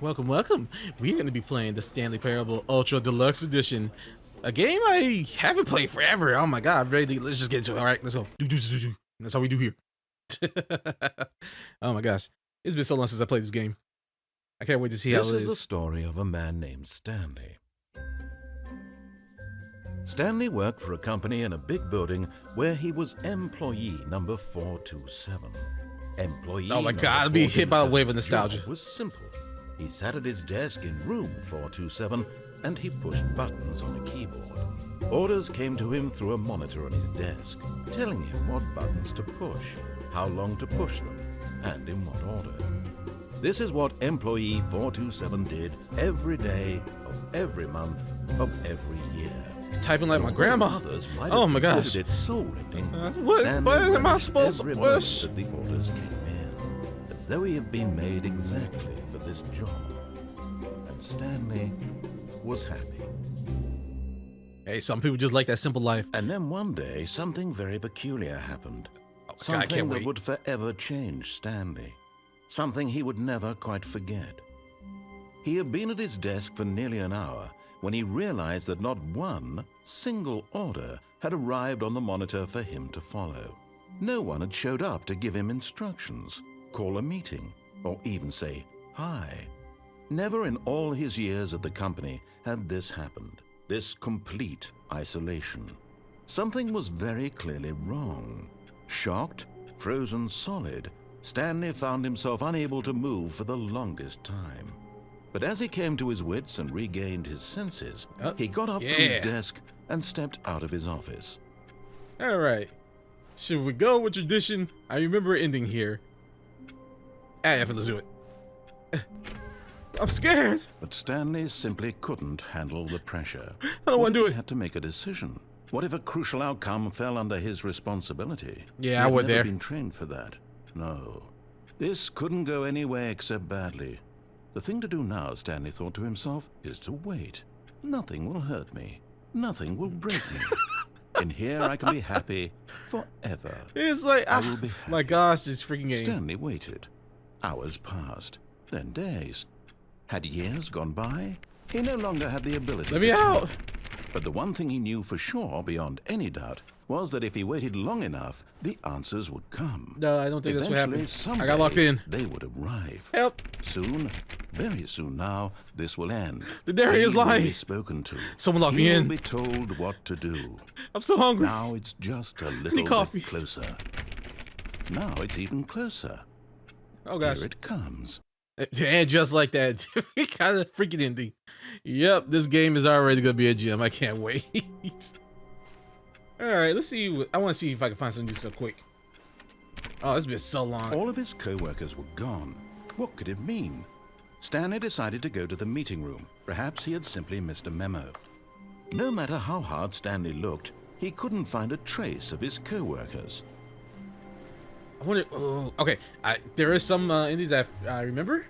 Welcome, welcome. We're going to be playing the Stanley Parable Ultra Deluxe Edition. A game I haven't played forever. Oh my god, I'm ready to, let's just get into it. All right, let's go. Do. That's how we do here. Oh my gosh. It's been so long since I played this game. I can't wait to see how it This is the is. story of a man named Stanley. Stanley worked for a company in a big building where he was employee number 427. Employee Oh my number god, I'll be hit by a wave of 427's nostalgia. job was simple. He sat at his desk in room 427 and he pushed buttons on a keyboard. Orders came to him through a monitor on his desk, telling him what buttons to push, how long to push them, and in what order. This is what employee 427 did every day of every month of every year. It's typing like my grandma. Others might Oh have my gosh. considered it soul-rending. What Stanley am I relished supposed to every moment push? that the orders came in, as though he had been made exactly for this job. And Stanley was happy. Hey, some people just like that simple life. And then one day, something very peculiar happened. Oh my god, I Something can't that wait. would forever change Stanley. Something he would never quite forget. He had been at his desk for nearly an hour when he realized that not one single order had arrived on the monitor for him to follow. No one had showed up to give him instructions, call a meeting, or even say hi. Never in all his years at the company had this happened, this complete isolation. Something was very clearly wrong. Shocked, frozen solid, Stanley found himself unable to move for the longest time. But as he came to his wits and regained his senses, he got up from his desk and stepped out of his office. All right. Should we go with tradition? I remember ending here. Let's do it. I'm scared. But Stanley simply couldn't handle the pressure. I don't want to do He it. had to make a decision. What if a crucial outcome fell under his responsibility? Yeah, He I had would never there. been trained for that. No. This couldn't go any way except badly. The thing to do now, Stanley thought to himself, is to wait. Nothing will hurt me. Nothing will break me. In here I can be happy forever. It's like, I will be happy. my gosh, this freaking game. Stanley waited. Hours passed, then days. Had years gone by? He no longer had the ability Let me to out. tell. But the one thing he knew for sure, beyond any doubt, was that if he waited long enough, the answers would come. No, I don't think that's what Eventually, happened. someday, I got locked in. They would arrive. Help. Soon, very soon now, this will end. The dairy is He will lying. be spoken to. Someone lock me He will in. be told what to do. I'm so hungry. Now it's just a little coffee. bit closer. Now it's even closer. Oh gosh. Here it comes. And just like that, kind of freaking ending. Yep, this game is already gonna be a gem. I can't wait. All right, let's see. I want to see if I can find something to do so quick. Oh, it's been so long. All of his co-workers were gone. What could it mean? Stanley decided to go to the meeting room. Perhaps he had simply missed a memo. No matter how hard Stanley looked, he couldn't find a trace of his co-workers. I wonder. Oh, okay. There is some indies I remember.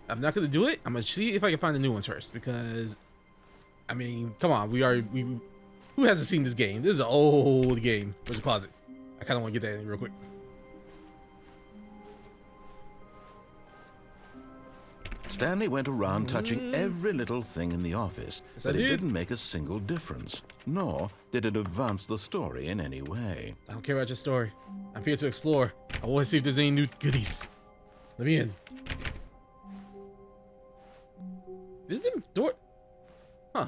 I'm not gonna do it. I'm gonna see if I can find the new ones first because, I mean, come on. Who hasn't seen this game? This is an old game. Where's the closet? I kind of want to get that in real quick. Stanley went around touching every little thing in the office, Yes, but I it did. didn't make a single difference, nor did it advance the story in any way. I don't care about your story. I'm here to explore. I want to see if there's any new goodies. Let me in. Did them door? Huh.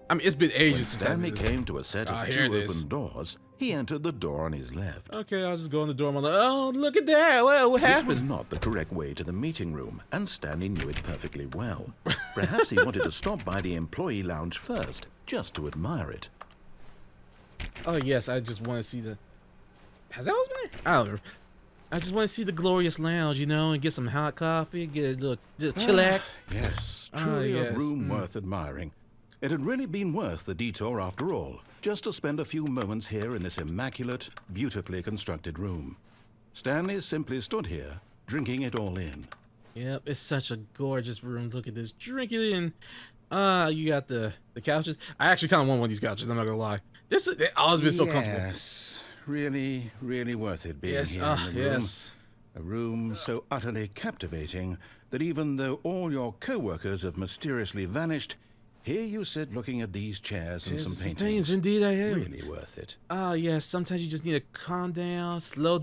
I mean, it's been When ages since I Stanley did this. came to a set of Here two it is. open doors, he entered the door on his left. Okay, I'll just go in the door. I'm like, oh, look at that. Well, what This was happened? not the correct way to the meeting room, and Stanley knew it perfectly well. Perhaps he wanted to stop by the employee lounge first, just to admire it. Oh, yes, I just want to see the... Has that always been there? I don't know. I just want to see the glorious lounge, you know, and get some hot coffee, get a little chillax. Yes, truly yes. a room worth admiring. It had really been worth the detour after all, just to spend a few moments here in this immaculate, beautifully constructed room. Stanley simply stood here, drinking it all in. Yep, it's such a gorgeous room. Look at this. Drink it in. You got the couches. I actually kind of want one of these couches. I'm not gonna lie. It's always been so comfortable. Yes, really worth it being Yes, here in the room. yes. A room so utterly captivating that even though all your co-workers have mysteriously vanished, here you sit looking at these chairs and some paintings. Indeed, I am. Really worth it. Ah, yes. Sometimes you just need to calm down, slow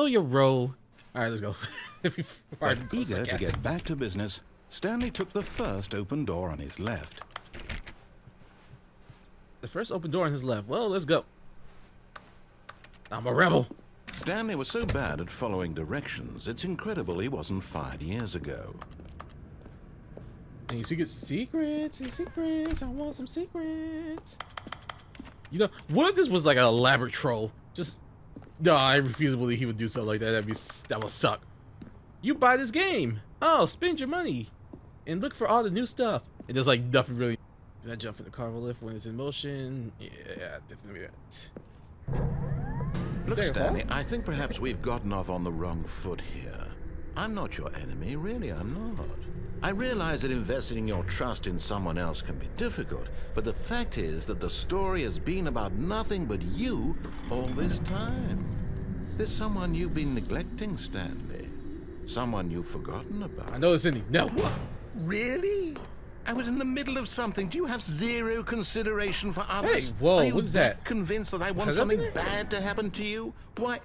your roll. All right, let's go. But eager to get back to business, Stanley took the first open door on his left. The first open door on his left. Well, let's go. I'm a rebel. Stanley was so bad at following directions, it's incredible he wasn't fired years ago. And you secrets, I want some secrets. You know, what if this was like an elaborate troll? Just, no, I refuse to believe he would do something like that. That would suck. You buy this game. Oh, spend your money. And look for all the new stuff. And there's like nothing really. Did I jump in the cargo lift when it's in motion? Yeah, definitely. Look, Stanley, I think perhaps we've gotten off on the wrong foot here. I'm not your enemy, really, I'm not. I realize that investing your trust in someone else can be difficult, but the fact is that the story has been about nothing but you all this time. There's someone you've been neglecting, Stanley. Someone you've forgotten about. I know it's in. No. What? Really? I was in the middle of something. Do you have zero consideration for others? Hey, whoa, Are you what's that? Convinced that I want something bad to happen to you? Why,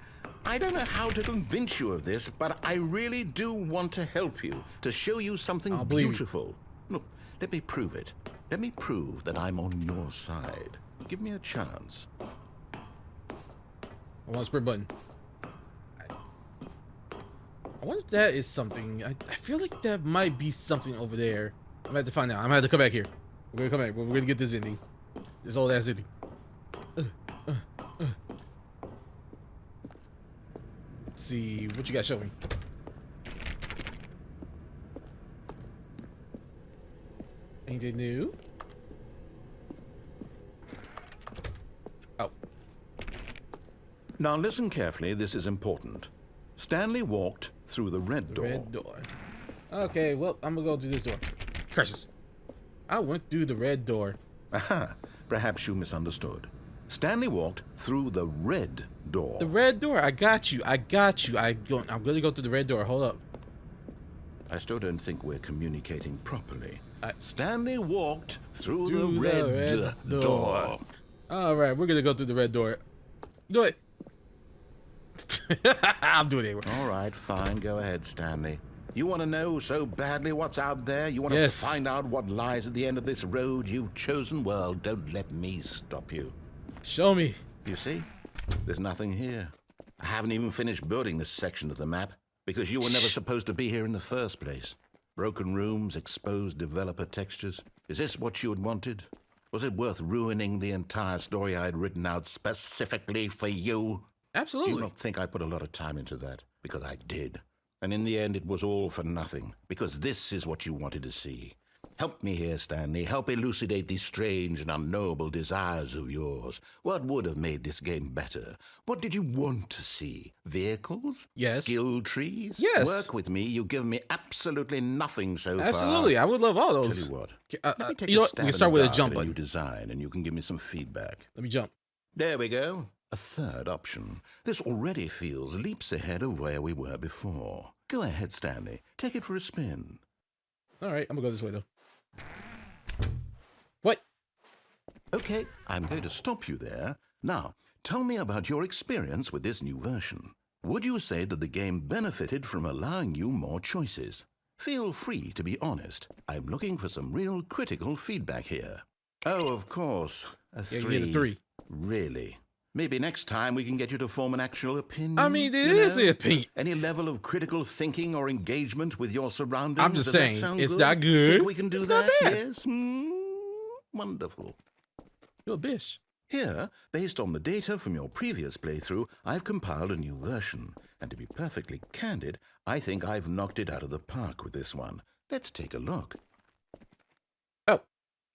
I don't know how to convince you of this, but I really do want to help you, to show you something beautiful. Look, let me prove it. Let me prove that I'm on your side. Give me a chance. I want a sprint button. I wonder if that is something. I feel like that might be something over there. I'm gonna have to find out. I'm gonna have to come back here. We're gonna come back. We're gonna get this ending. This old ass ending. Let's see what you got. Show me. Anything new? Oh. Now listen carefully. This is important. Stanley walked through the red door. Red door. Okay, well, I'm gonna go through this door. Curses. I went through the red door. Aha, perhaps you misunderstood. Stanley walked through the red door. The red door. I got you. I'm gonna go through the red door. Hold up. I still don't think we're communicating properly. Stanley walked through the red door. All right, we're gonna go through the red door. Do it. I'm doing it anyway. All right, fine. Go ahead, Stanley. You want to know so badly what's out there? You want to find out what lies at the end of this road you've chosen? Well, don't let me stop you. Show me. You see? There's nothing here. I haven't even finished building this section of the map because you were never supposed to be here in the first place. Broken rooms, exposed developer textures. Is this what you had wanted? Was it worth ruining the entire story I had written out specifically for you? Absolutely. You don't think I put a lot of time into that? Because I did. And in the end, it was all for nothing. Because this is what you wanted to see. Help me here, Stanley. Help elucidate these strange and unknowable desires of yours. What would have made this game better? What did you want to see? Vehicles? Yes. Skill trees? Yes. Work with me. You've given me absolutely nothing so far. Absolutely. I would love all those. Tell you what. Let me take you know a what? stab We can start with a jump at button. new design, and you can give me some feedback. Let me jump. There we go. A third option. This already feels leaps ahead of where we were before. Go ahead, Stanley. Take it for a spin. All right, I'm gonna go this way though. What? Okay, I'm going to stop you there. Now, tell me about your experience with this new version. Would you say that the game benefited from allowing you more choices? Feel free to be honest. I'm looking for some real critical feedback here. Oh, of course. A 3. You get a 3. Really? Maybe next time we can get you to form an actual opinion. I mean, it is an opinion. Any level of critical thinking or engagement with your surroundings. I'm just saying, it's good? not good. Think we can do it's that? Not bad. Yes. Wonderful. You're a bitch. Here, based on the data from your previous playthrough, I've compiled a new version. And to be perfectly candid, I think I've knocked it out of the park with this one. Let's take a look. Oh.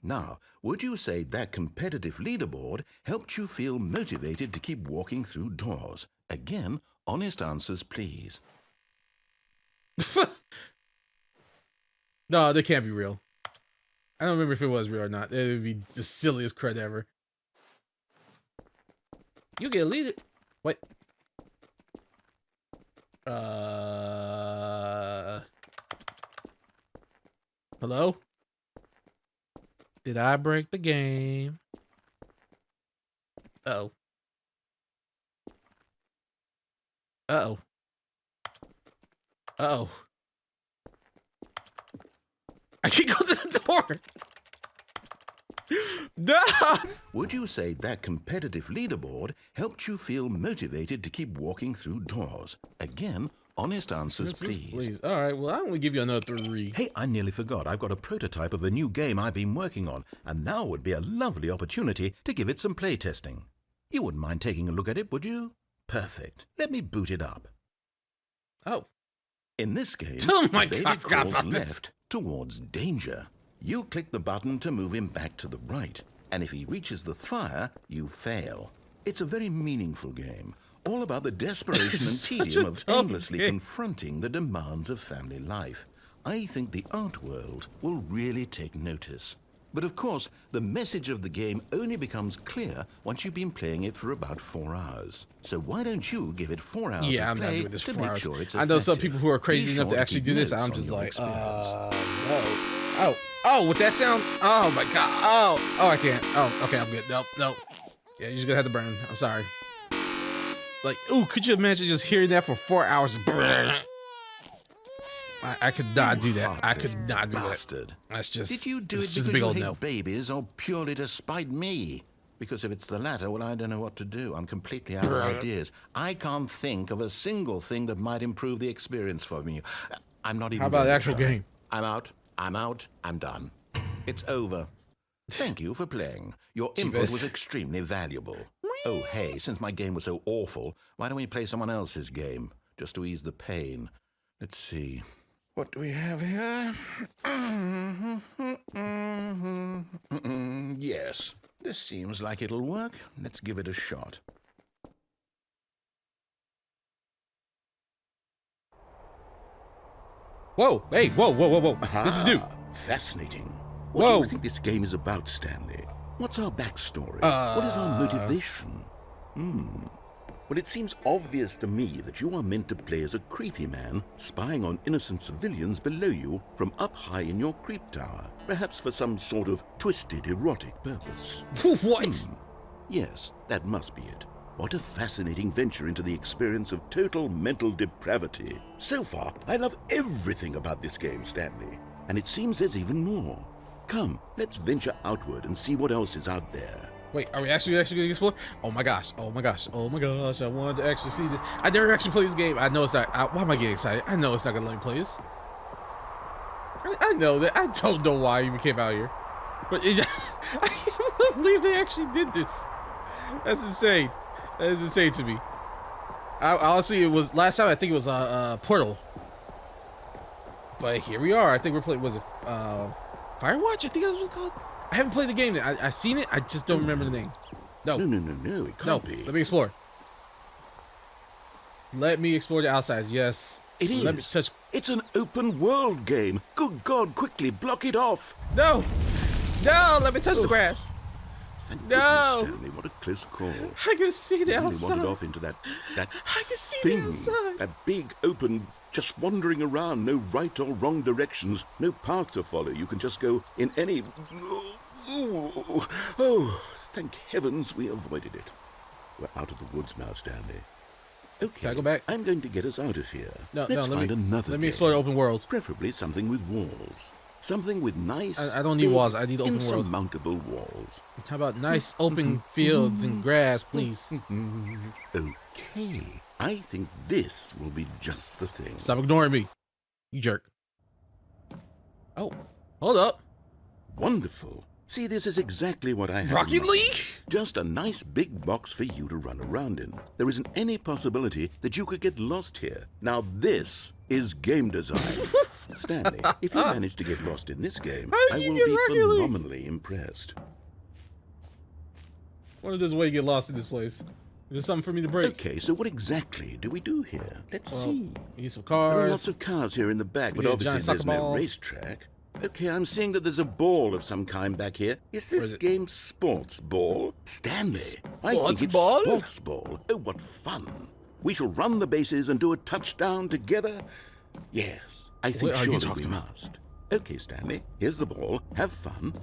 Now, would you say that competitive leaderboard helped you feel motivated to keep walking through doors? Again, honest answers, please. No, they can't be real. I don't remember if it was real or not. It would be the silliest crud ever. You get a leader. What? Hello? Did I break the game? Uh-oh. Uh-oh. Uh-oh. I can't go to the door. No! Would you say that competitive leaderboard helped you feel motivated to keep walking through doors? Again, honest answers, please. All right, well, I'm going to give you another 3. Hey, I nearly forgot. I've got a prototype of a new game I've been working on, and now would be a lovely opportunity to give it some play testing. You wouldn't mind taking a look at it, would you? Perfect. Let me boot it up. Oh. In this game, Oh my God, I David forgot calls about this. left towards danger. You click the button to move him back to the right, and if he reaches the fire, you fail. It's a very meaningful game, all about the desperation and Such tedium a of dumb endlessly game. confronting the demands of family life. I think the art world will really take notice. But of course, the message of the game only becomes clear once you've been playing it for about 4 hours. So why don't you give it 4 hours Yeah, of I'm not play doing this to for make hours. sure it's I know some effective. people who are crazy Be enough to sure actually keep do this. notes I'm on just your like, experience. oh, with that sound? Oh my God. Oh, I can't. Oh, okay, I'm good. Nope. Yeah, you're just gonna have to burn. I'm sorry. Like, ooh, could you imagine just hearing that for 4 hours? I could not do that. I could not do Bastard. that. That's just, Did you do it it's because just a big you old hate no. babies or purely to spite me? Because if it's the latter, well, I don't know what to do. I'm completely out of ideas. I can't think of a single thing that might improve the experience for me. I'm not even How about going the to actual try. game? I'm out. I'm done. It's over. Thank you for playing. Your input Jeebus. was extremely valuable. Oh, hey, since my game was so awful, why don't we play someone else's game, just to ease the pain? Let's see. What do we have here? Yes, this seems like it'll work. Let's give it a shot. Whoa, hey, whoa. This is new. Fascinating. What do Whoa. you think this game is about, Stanley? What's our backstory? What is our motivation? Well, it seems obvious to me that you are meant to play as a creepy man spying on innocent civilians below you from up high in your creep tower, perhaps for some sort of twisted erotic purpose. What? Yes, that must be it. What a fascinating venture into the experience of total mental depravity. So far, I love everything about this game, Stanley. And it seems there's even more. Come, let's venture outward and see what else is out there. Wait, are we actually gonna explore? Oh my gosh! I wanted to actually see this. I never actually played this game. I know it's not. Why am I getting excited? I know it's not gonna let me play this. I know that. I don't know why I even came out here, but I can't believe they actually did this. That's insane. That is insane to me. Honestly, it was last time. I think it was Portal, but here we are. I think we're playing. Was it Firewatch? I think that's what it's called. I haven't played the game yet. I've seen it. I just don't remember the name. No. No, it can't be. Let me explore. Let me explore the outsides. Yes. It is. Let me touch. It's an open world game. Good God, quickly, block it off. No. Let me touch the grass. Thank No. goodness, Stanley, what a close call. I can see the You really outside. wandered off into that I can see thing, the outside. that big open, just wandering around, no right or wrong directions, no path to follow. You can just go in any... Oh, thank heavens we avoided it. We're out of the woods now, Stanley. Okay, Can I go back? I'm going to get us out of here. No, Let's find another let me game. explore the open world. Preferably something with walls. Something with nice... I don't need big, walls. I need open world. insurmountable walls. How about nice open fields and grass, please? Okay, I think this will be just the thing. Stop ignoring me, you jerk. Oh, hold up. Wonderful. See, this is exactly what I have. Rocket in mind. League? Just a nice big box for you to run around in. There isn't any possibility that you could get lost here. Now this is game design. Stanley, if you manage to get lost in this game, How I did you will get be Rocket League? phenomenally impressed. What if there's a way to get lost in this place? Is there something for me to break? Okay, so what exactly do we do here? Let's see. Need some There are cars. lots of cars here in the back, but get a obviously giant soccer there's no ball. racetrack. Okay, I'm seeing that there's a ball of some kind back here. Is this is it? game sports ball? Stanley, I think Sports it's ball? sports ball. Oh, what fun. We shall run the bases and do a touchdown together. Yes, I think What are you surely talking we about? must. Okay, Stanley, here's the ball. Have fun.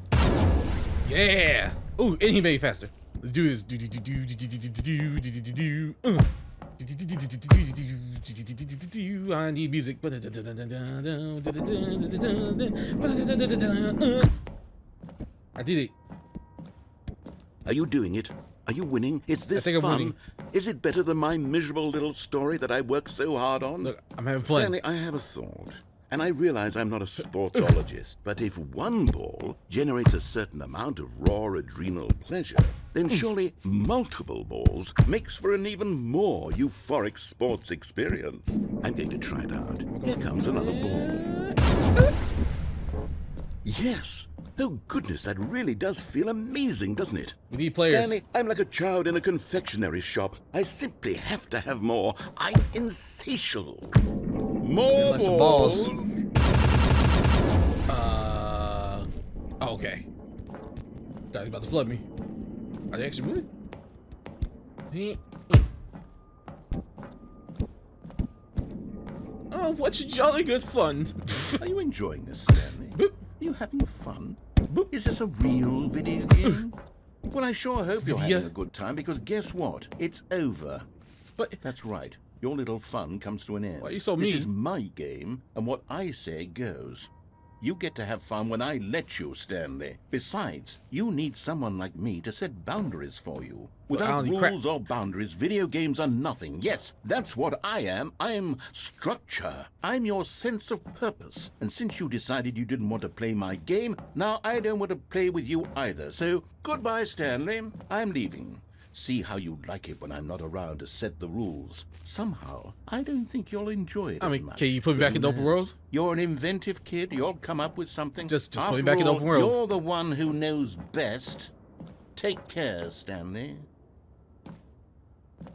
Yeah. Ooh, and he made it faster. Let's do this. I need music. I did it. Are you doing it? Are you winning? Is this think I'm fun? winning. Is it better than my miserable little story that I worked so hard on? Look, I'm having fun. Stanley, I have a thought. And I realize I'm not a sportsologist, but if one ball generates a certain amount of raw adrenal pleasure, then surely multiple balls makes for an even more euphoric sports experience. I'm going to try it out. Here comes another ball. Yes. Oh, goodness, that really does feel amazing, doesn't it? We need players. Stanley, I'm like a child in a confectionery shop. I simply have to have more. I'm insatiable. More Like some balls. Oh, okay. Thought he was about to flood me. Are they actually moving? Oh, what jolly good fun. Are you enjoying this, Stanley? Boop. Are you having fun? Boop. Is this a real video game? Well, I sure hope you're Video. having a good time, because guess what? It's over. But That's right. Your little fun comes to an end. Why are you so This mean? is my game, and what I say goes. You get to have fun when I let you, Stanley. Besides, you need someone like me to set boundaries for you. Without holy crap. rules or boundaries, video games are nothing. Yes, that's what I am. I'm structure. I'm your sense of purpose. And since you decided you didn't want to play my game, now I don't want to play with you either. So, goodbye, Stanley. I'm leaving. See how you like it when I'm not around to set the rules. Somehow, I don't think you'll enjoy it I as mean, much. can you put me But back who in the open knows? world? You're an inventive kid. You'll come up with something. Just put me After back in the all, open world. You're the one who knows best. Take care, Stanley.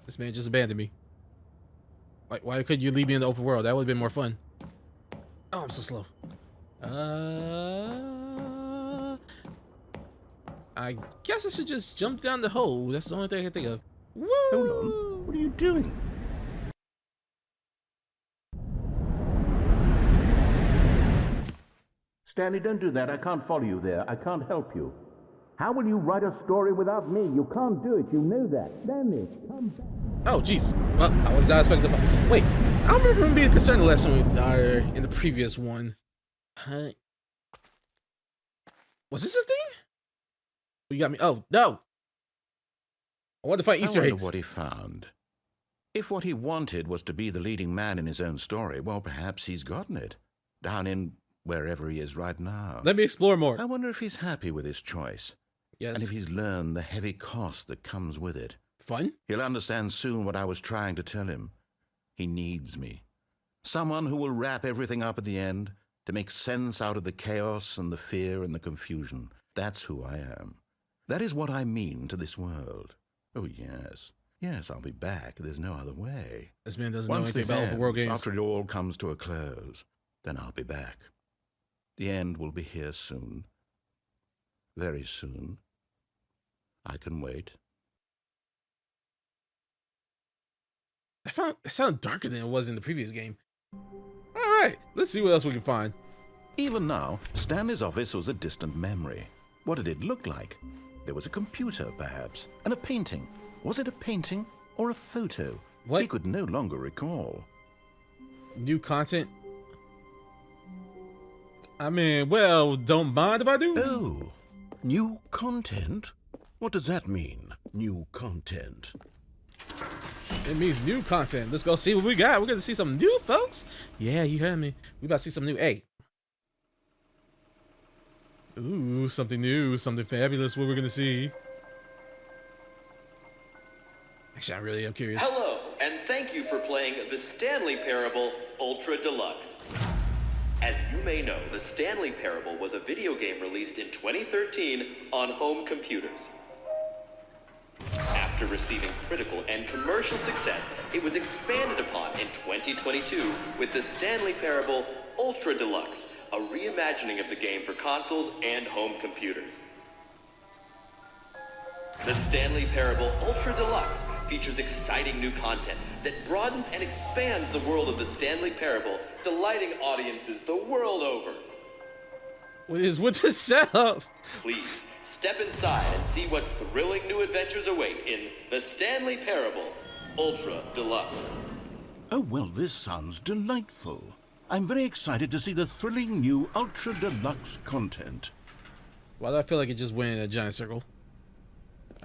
This man just abandoned me. Why couldn't you leave me in the open world? That would have been more fun. Oh, I'm so slow. I guess I should just jump down the hole. That's the only thing I can think of. Woo! Hold on. What are you doing? Stanley, don't do that. I can't follow you there. I can't help you. How will you write a story without me? You can't do it. You know that. Stanley, come back. Oh, jeez. Well, I was not expecting to fall. Wait, I don't remember being concerned the last one in the previous one. Huh? Was this a thing? You got me. Oh, no. I wanted to find Easter I wonder eggs. what he found. If what he wanted was to be the leading man in his own story, well, perhaps he's gotten it. Down in wherever he is right now. Let me explore more. I wonder if he's happy with his choice. Yes. And if he's learned the heavy cost that comes with it. Fun? He'll understand soon what I was trying to tell him. He needs me. Someone who will wrap everything up at the end to make sense out of the chaos and the fear and the confusion. That's who I am. That is what I mean to this world. Oh, yes. Yes, I'll be back. There's no other way. This man doesn't know Once anything this about open world ends, games. after it all comes to a close, then I'll be back. The end will be here soon. Very soon. I can wait. It sounded darker than it was in the previous game. All right, let's see what else we can find. Even now, Stanley's office was a distant memory. What did it look like? There was a computer, perhaps, and a painting. Was it a painting or a photo? What? He could no longer recall. New content? I mean, well, don't mind if I do. Oh, new content? What does that mean, new content? It means new content. Let's go see what we got. We're going to see some new, folks. Yeah, you heard me. We about to see some new. Hey. Ooh, something new, something fabulous. What we're going to see. Actually, I really am curious. Hello, and thank you for playing the Stanley Parable Ultra Deluxe. As you may know, the Stanley Parable was a video game released in 2013 on home computers. After receiving critical and commercial success, it was expanded upon in 2022 with the Stanley Parable Ultra Deluxe, a reimagining of the game for consoles and home computers. The Stanley Parable Ultra Deluxe features exciting new content that broadens and expands the world of the Stanley Parable, delighting audiences the world over. What is with the setup? Please step inside and see what thrilling new adventures await in the Stanley Parable Ultra Deluxe. Oh, well, this sounds delightful. I'm very excited to see the thrilling new Ultra Deluxe content. Why do I feel like it just went in a giant circle?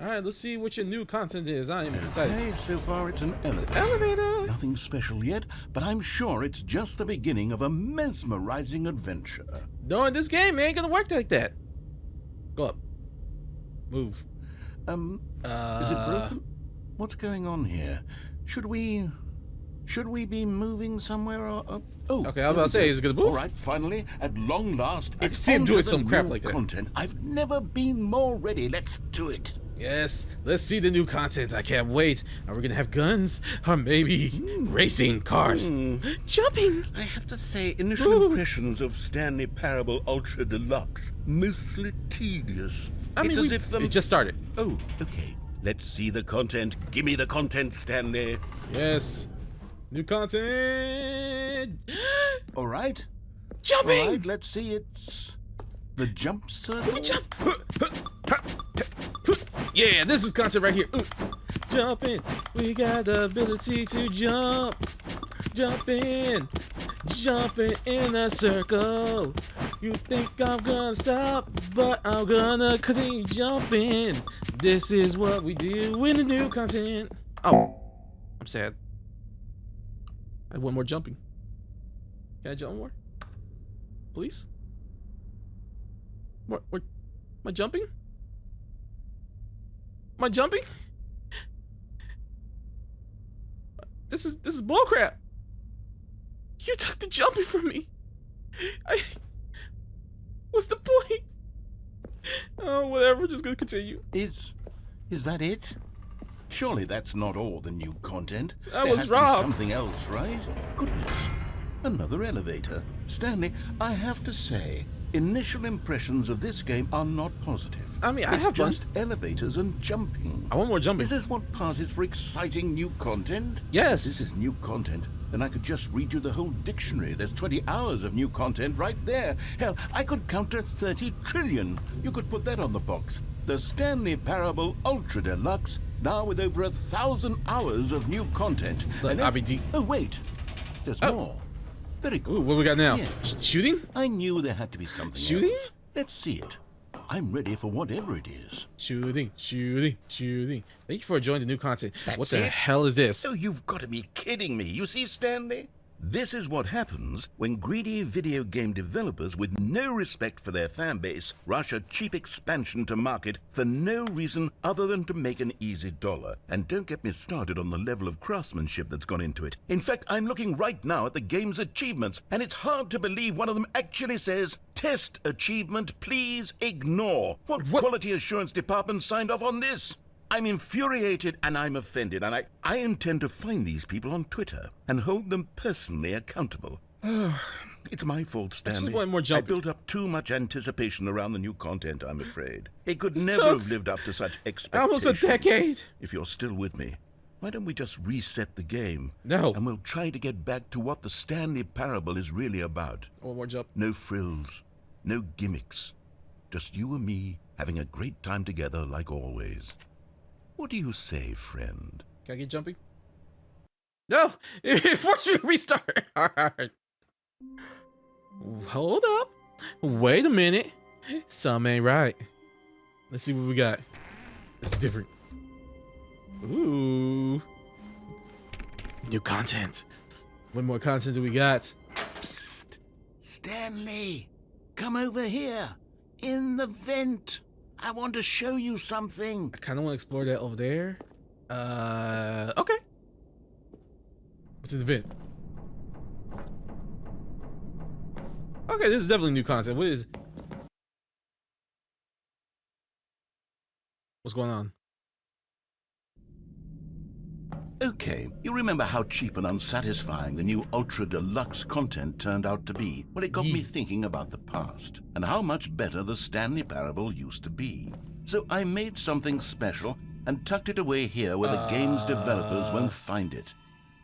Alright, let's see what your new content is. I am excited. Okay, so far it's an elevator. Elevator! Nothing special yet, but I'm sure it's just the beginning of a mesmerizing adventure. No, in this game, it ain't gonna work like that. Go up. Move. Is it broken? What's going on here? Should we be moving somewhere or... Oh, okay, I was about to say, is it gonna move? All right, finally, at long last, I can see him doing some crap like that. Content. I've never been more ready. Let's do it. Yes, let's see the new content. I can't wait. Are we gonna have guns? Or maybe racing cars? Jumping! I have to say, initial impressions of Stanley Parable Ultra Deluxe, mostly tedious. I mean, it's as if it just started. Oh, okay. Let's see the content. Give me the content, Stanley. Yes. New content! All right. Jumping! All right, let's see. It's the jump circle. Jump! Yeah, this is content right here. Jumping. We got the ability to jump. Jumping. Jumping in a circle. You think I'm gonna stop, but I'm gonna continue jumping. This is what we do in the new content. Oh, I'm sad. I have one more jumping. Can I jump more? Please? What? Am I jumping? Am I jumping? This is bullcrap. You took the jumping from me. What's the point? Oh, whatever. We're just gonna continue. Is that it? Surely that's not all the new content. I There was has to be robbed. something else, right? Goodness. Another elevator. Stanley, I have to say, initial impressions of this game are not positive. I mean, I have fun. just elevators and jumping. I want more jumping. Is this what passes for exciting new content? Yes. If this is new content, then I could just read you the whole dictionary. There's 20 hours of new content right there. Hell, I could counter 30 trillion. You could put that on the box. The Stanley Parable Ultra Deluxe, now with over 1,000 hours of new content. Look, And oh, wait. There's more. Very cool. Ooh, what we got now? Yeah. Shooting? I knew there had to be something Shooting? else. Let's see it. I'm ready for whatever it is. Shooting. Thank you for enjoying the new content. That's What the it? hell is this? Oh, you've got to be kidding me. You see, Stanley? This is what happens when greedy video game developers with no respect for their fan base rush a cheap expansion to market for no reason other than to make an easy dollar. And don't get me started on the level of craftsmanship that's gone into it. In fact, I'm looking right now at the game's achievements, and it's hard to believe one of them actually says, "Test achievement, please ignore." What quality assurance department signed off on this? I'm infuriated and I'm offended, and I intend to find these people on Twitter and hold them personally accountable. It's my fault, Stanley. just want more jumping. I built up too much anticipation around the new content, I'm afraid. It could This never took have lived up to such expectations. almost a decade. If you're still with me, why don't we just reset the game? No. And we'll try to get back to what the Stanley Parable is really about. One more jump. No frills, no gimmicks. Just you and me having a great time together like always. What do you say, friend? Can I get jumping? No! It forced me to restart. Alright. Hold up. Wait a minute. Something ain't right. Let's see what we got. This is different. Ooh. New content. What more content do we got? Psst. Stanley, come over here. In the vent. I want to show you something. I kind of want to explore that over there. Okay. What's in the vent? Okay, this is definitely new content. What is... What's going on? Okay, you remember how cheap and unsatisfying the new Ultra Deluxe content turned out to be? Well, it got me thinking about the past and how much better the Stanley Parable used to be. So I made something special and tucked it away here where the game's developers won't find it.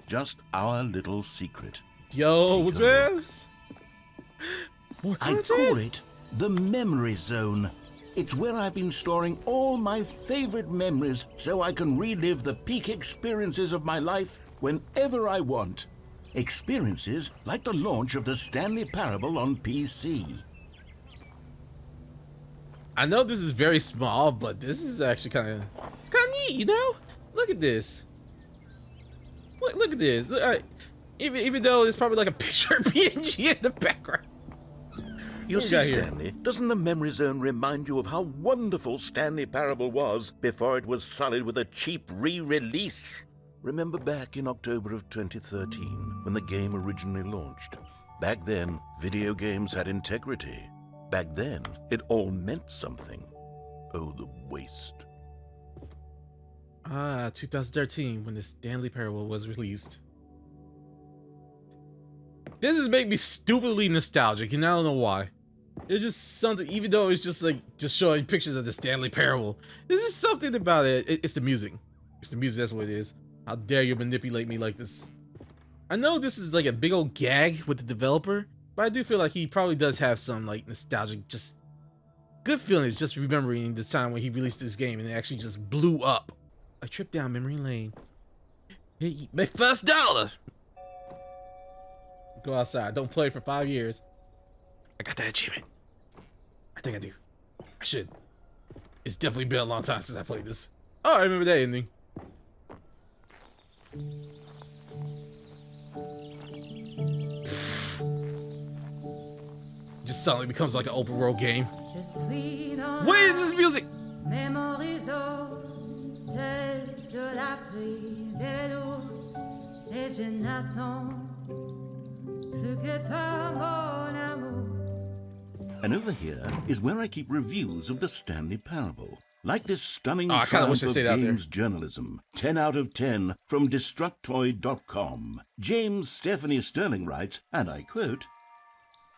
Just our little secret. Yo, what's this? More I content? call it The Memory Zone. It's where I've been storing all my favorite memories so I can relive the peak experiences of my life whenever I want. Experiences like the launch of the Stanley Parable on PC. I know this is very small, but this is actually kind of neat, you know? Look at this. Look at this. Look, even though it's probably like a picture PNG in the background. You see, Stanley, doesn't the Memory Zone remind you of how wonderful Stanley Parable was before it was sullied with a cheap re-release? Remember back in October of 2013, when the game originally launched? Back then, video games had integrity. Back then, it all meant something. Oh, the waste. 2013, when the Stanley Parable was released. This is making me stupidly nostalgic, and I don't know why. It's just something, even though it's just like showing pictures of the Stanley Parable. There's just something about it. It's the music. It's the music, that's what it is. How dare you manipulate me like this? I know this is like a big old gag with the developer, but I do feel like he probably does have some like nostalgic, just good feelings just remembering the time when he released this game and it actually just blew up. A trip down memory lane. Hey, my first dollar! Go outside. Don't play for 5 years. I got that achievement. I think I do. I should. It's definitely been a long time since I played this. Oh, I remember that ending. Just suddenly becomes like an open world game. What is this music? And over here is where I keep reviews of the Stanley Parable. Like this stunning I kinda wish triumph I of stayed out there. games journalism. 10 out of 10 from Destructoid.com. James Stephanie Sterling writes, and I quote,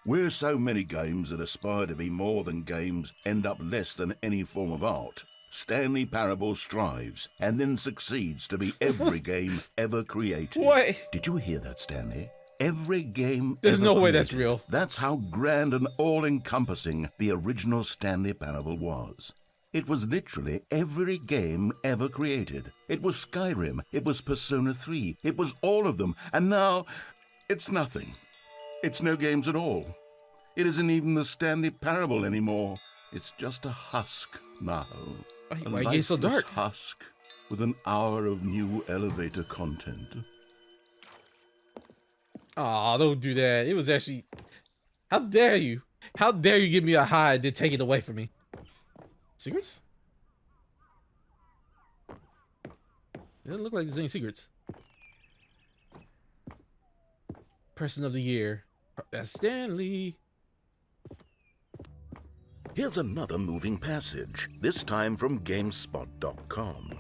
"Where so many games that aspire to be more than games end up less than any form of art, Stanley Parable strives and then succeeds to be every game ever created." What? Did you hear that, Stanley? Every game There's ever no way created. that's real. That's how grand and all-encompassing the original Stanley Parable was. It was literally every game ever created. It was Skyrim, it was Persona 3, it was all of them, and now it's nothing. It's no games at all. It isn't even the Stanley Parable anymore. It's just a husk now. Why are you getting so dark? Husk with an hour of new elevator content. Aw, don't do that. It was actually... How dare you? How dare you give me a high and then take it away from me? Secrets? It doesn't look like there's any secrets. Person of the year. That's Stanley. Here's another moving passage, this time from GameSpot.com.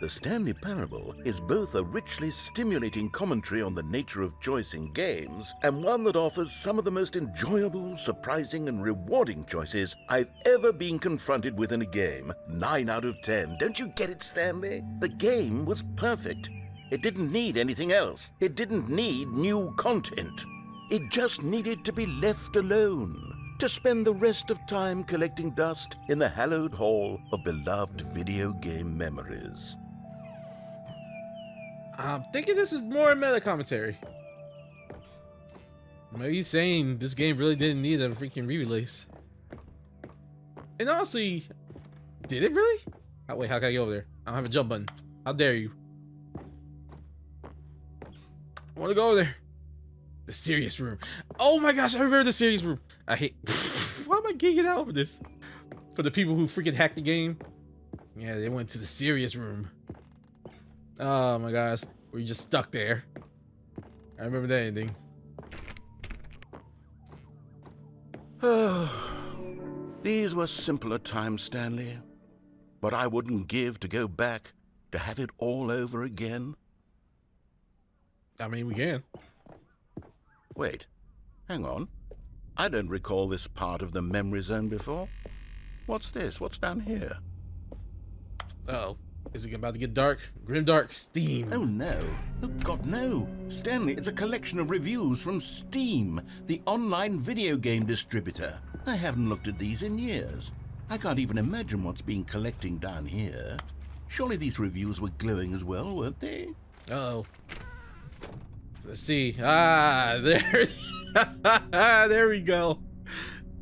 The Stanley Parable is both a richly stimulating commentary on the nature of choice in games and one that offers some of the most enjoyable, surprising, and rewarding choices I've ever been confronted with in a game. 9 out of 10. Don't you get it, Stanley? The game was perfect. It didn't need anything else. It didn't need new content. It just needed to be left alone, to spend the rest of time collecting dust in the hallowed hall of beloved video game memories. I'm thinking this is more meta commentary. Maybe he's saying this game really didn't need a freaking re-release. And honestly, did it really? Oh, wait, how can I get over there? I don't have a jump button. How dare you? I want to go over there. The serious room. Oh my gosh, I remember the serious room. I hate... Why am I geeking out over this? For the people who freaking hacked the game? Yeah, they went to the serious room. Oh my gosh, we're just stuck there. I remember that ending. These were simpler times, Stanley. But I wouldn't give to go back to have it all over again. I mean, we can. Wait, hang on. I don't recall this part of the memory zone before. What's this? What's down here? Uh-oh. Is it about to get dark? Grimdark Steam. Oh no. Oh God, no. Stanley, it's a collection of reviews from Steam, the online video game distributor. I haven't looked at these in years. I can't even imagine what's been collecting down here. Surely these reviews were glowing as well, weren't they? Uh-oh. Let's see. Ah, there. There we go.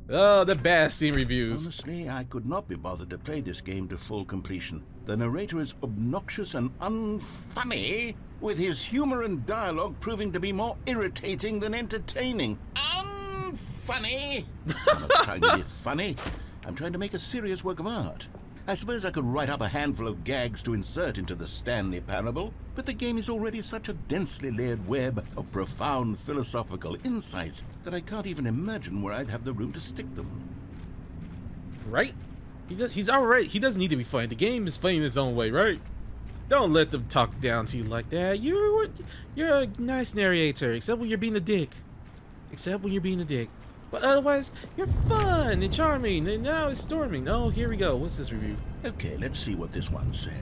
Oh, the best Steam reviews. Honestly, I could not be bothered to play this game to full completion. The narrator is obnoxious and unfunny, with his humor and dialogue proving to be more irritating than entertaining. Unfunny? I'm not trying to be funny. I'm trying to make a serious work of art. I suppose I could write up a handful of gags to insert into the Stanley Parable, but the game is already such a densely layered web of profound philosophical insights that I can't even imagine where I'd have the room to stick them. Right? He's alright. He doesn't need to be funny. The game is funny in its own way, right? Don't let them talk down to you like that. You're a nice narrator, except when you're being a dick. Except when you're being a dick. But otherwise, you're fun and charming, and now it's storming. Oh, here we go. What's this review? Okay, let's see what this one says.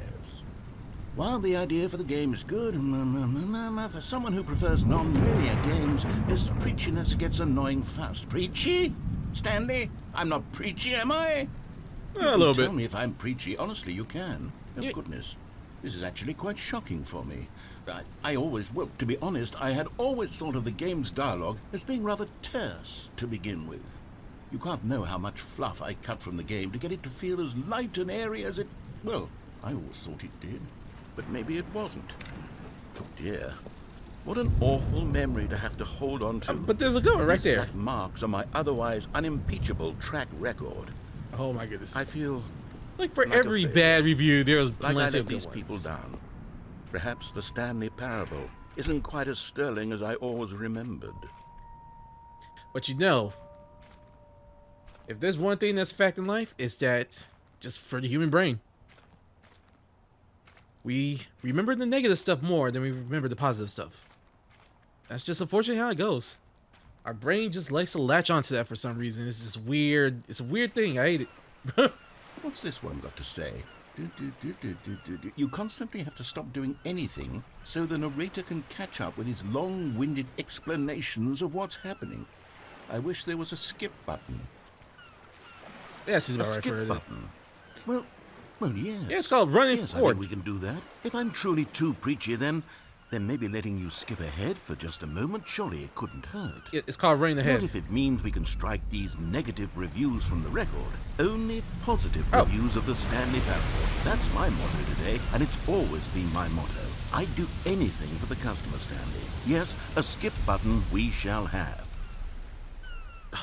While the idea for the game is good, for someone who prefers non-linear games, this preachiness gets annoying fast. Preachy? Stanley? I'm not preachy, am I? A little bit. Tell me if I'm preachy. Honestly, you can. Oh, goodness. This is actually quite shocking for me. Well, to be honest, I had always thought of the game's dialogue as being rather terse to begin with. You can't know how much fluff I cut from the game to get it to feel as light and airy as it... Well, I always thought it did, but maybe it wasn't. Oh dear. What an awful memory to have to hold on to. But there's a good one right there. Black marks on my otherwise unimpeachable track record. Oh my goodness. I feel... Like for every bad review, there's like plenty I of let good these people ones. down. Perhaps the Stanley Parable isn't quite as sterling as I always remembered. But you know, if there's one thing that's a fact in life, it's that just for the human brain, we remember the negative stuff more than we remember the positive stuff. That's just unfortunately how it goes. Our brain just likes to latch onto that for some reason. It's just weird. It's a weird thing. I hate it. What's this one got to say? You constantly have to stop doing anything so the narrator can catch up with his long-winded explanations of what's happening. I wish there was a skip button. Yeah, this is about A right skip for it. button. Well, yes. Yeah, it's called running Yes, I forward. think we can do that. If I'm truly too preachy, then maybe letting you skip ahead for just a moment, surely it couldn't hurt. It's called running What ahead. if it means we can strike these negative reviews from the record? Only positive Oh. reviews of the Stanley Parable. That's my motto today, and it's always been my motto. I'd do anything for the customer, Stanley. Yes, a skip button we shall have.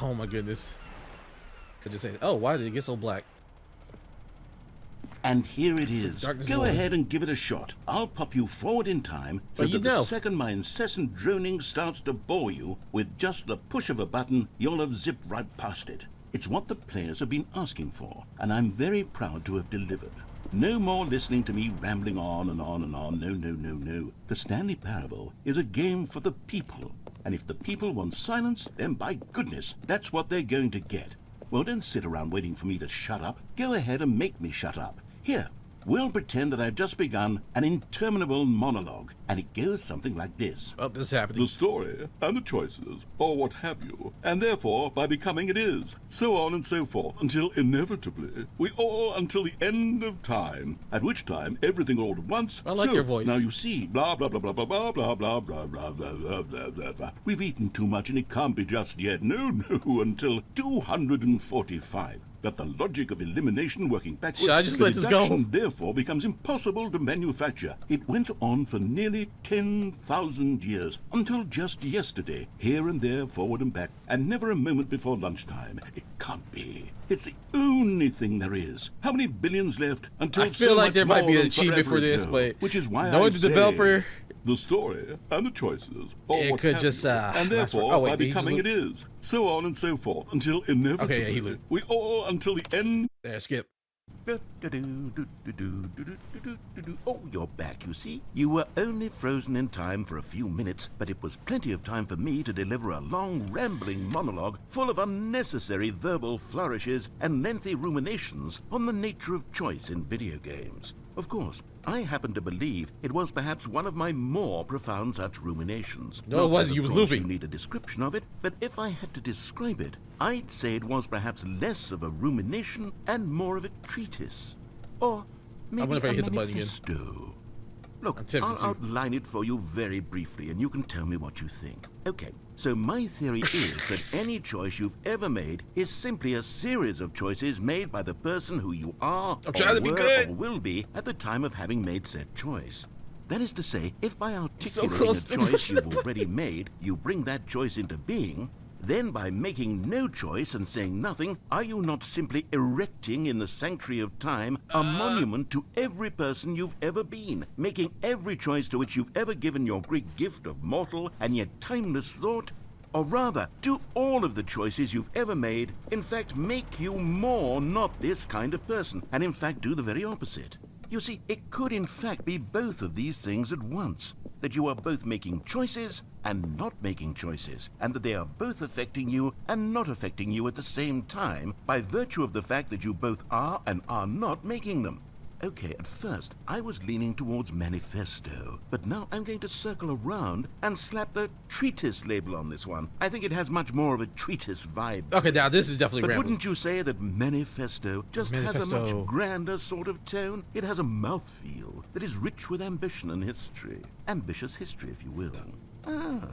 Oh my goodness. Could just say, oh, why did it get so black? And here it is. Darkness Go is ahead and give it a shot. I'll pop you forward in time so But you that the know. second my incessant droning starts to bore you, with just the push of a button, you'll have zipped right past it. It's what the players have been asking for, and I'm very proud to have delivered. No more listening to me rambling on and on and on. No. The Stanley Parable is a game for the people, and if the people want silence, then by goodness, that's what they're going to get. Well, don't sit around waiting for me to shut up. Go ahead and make me shut up. Here, we'll pretend that I've just begun an interminable monologue, and it goes something like this. Oh, this is happening. The story and the choices, or what have you, and therefore by becoming it is, so on and so forth, until inevitably we all until the end of time, at which time everything all at once. I like so, your voice. Now you see, blah blah blah blah blah blah blah blah blah blah blah blah blah blah blah. We've eaten too much and it can't be just yet. No, until 245. That the logic of elimination working backwards, Should I just the let this go? deduction therefore becomes impossible to manufacture. It went on for nearly 10,000 years, until just yesterday, here and there, forward and back, and never a moment before lunchtime. It can't be. It's the only thing there is. How many billions left until I feel so like much there might be more an than achievement forever for this, ago? but which is why knowing I the say developer, the story and the choices, or it what could have just, you, last and for- therefore oh, wait, by did he just becoming loop? it is, so on and so forth, until inevitably Okay, yeah, he looped. we all until the end. there, skip. Oh, you're back, you see. You were only frozen in time for a few minutes, but it was plenty of time for me to deliver a long, rambling monologue full of unnecessary verbal flourishes and lengthy ruminations on the nature of choice in video games. Of course, I happen to believe it was perhaps one of my more profound such ruminations. No, it wasn't. You was looping. You need a description of it, but if I had to describe it, I'd say it was perhaps less of a rumination and more of a treatise. Or maybe I wonder if I a hit the button again. manifesto. Look, I'm tempted I'll to. outline it for you very briefly, and you can tell me what you think. Okay, so my theory is that any choice you've ever made is simply a series of choices made by the person who you are, I'm trying to be were, good. or will be at the time of having made said choice. That is to say, if by articulating close a to choice you've pushing the already made, you bring that choice into being, then by making no choice and saying nothing, are you not simply erecting in the sanctuary of time a monument to every person you've ever been, making every choice to which you've ever given your great gift of mortal and yet timeless thought? Or rather, do all of the choices you've ever made, in fact, make you more not this kind of person, and in fact do the very opposite? You see, it could in fact be both of these things at once, that you are both making choices and not making choices, and that they are both affecting you and not affecting you at the same time by virtue of the fact that you both are and are not making them. Okay, at first, I was leaning towards manifesto, but now I'm going to circle around and slap the treatise label on this one. I think it has much more of a treatise vibe. Okay, now this is definitely But rambling. wouldn't you say that manifesto just has a Manifesto. much grander sort of tone? It has a mouthfeel that is rich with ambition and history. Ambitious history, if you will. Ah.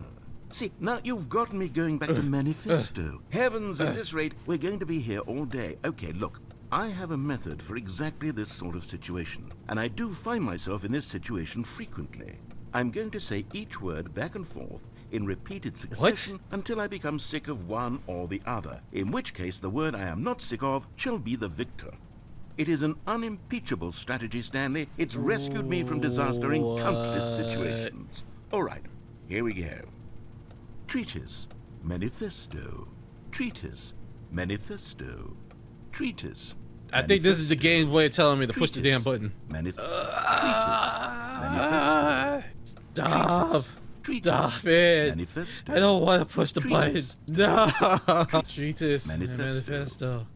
See, now you've gotten me going back to manifesto. Heavens, at this rate, we're going to be here all day. Okay, look. I have a method for exactly this sort of situation, and I do find myself in this situation frequently. I'm going to say each word back and forth in repeated succession until I become sick of one or the other, in which case the word I am not sick of shall be the victor. It is an unimpeachable strategy, Stanley. It's rescued me from disaster in countless situations. All right, here we go. Treatise, manifesto. Treatise, manifesto. Treatise. I think this is the game way of telling me to push the damn Treatise. button. Stop. Stop it. Manifesto. I don't want to push the Treatise. button. No. Treatise. Manifesto. Manifesto.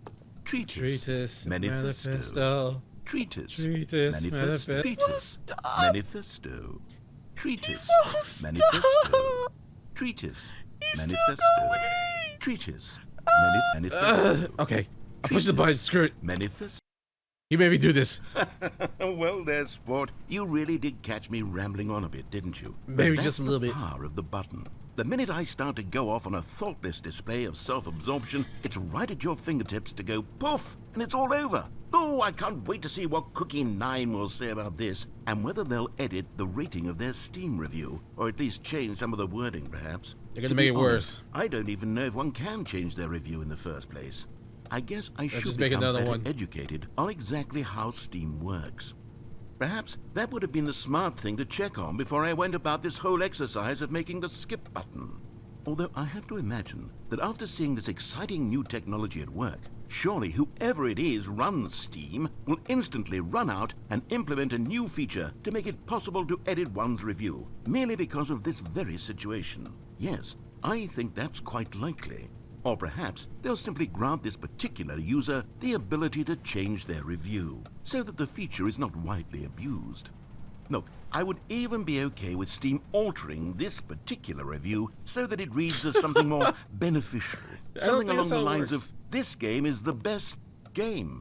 Treatise. Treatise. Manifesto. Manifesto. Treatise. Treatise. Manifesto. Manifesto. Treatise. Stop. Manifesto. Treatise. Stop. Manifesto. Treatise. He's still Manifesto. going. Treatise. Manifesto. Okay. I push the button. Screw it. Manifesto. He made me do this. Well, there, sport. You really did catch me rambling on a bit, didn't you? Maybe But just a little bit. That's the power of the button. The minute I start to go off on a thoughtless display of self-absorption, it's right at your fingertips to go poof, and it's all over. Oh, I can't wait to see what Cookie 9 will say about this, and whether they'll edit the rating of their Steam review, or at least change some of the wording, perhaps. They're gonna To make be it worse. honest, I don't even know if one can change their review in the first place. I guess I should just make become another better one. educated on exactly how Steam works. Perhaps that would have been the smart thing to check on before I went about this whole exercise of making the skip button. Although I have to imagine that after seeing this exciting new technology at work, surely whoever it is runs Steam will instantly run out and implement a new feature to make it possible to edit one's review, merely because of this very situation. Yes, I think that's quite likely. Or perhaps they'll simply grant this particular user the ability to change their review, so that the feature is not widely abused. Look, I would even be okay with Steam altering this particular review so that it reads as something more beneficial. Something think along that's the how it lines works. of, this game is the best game.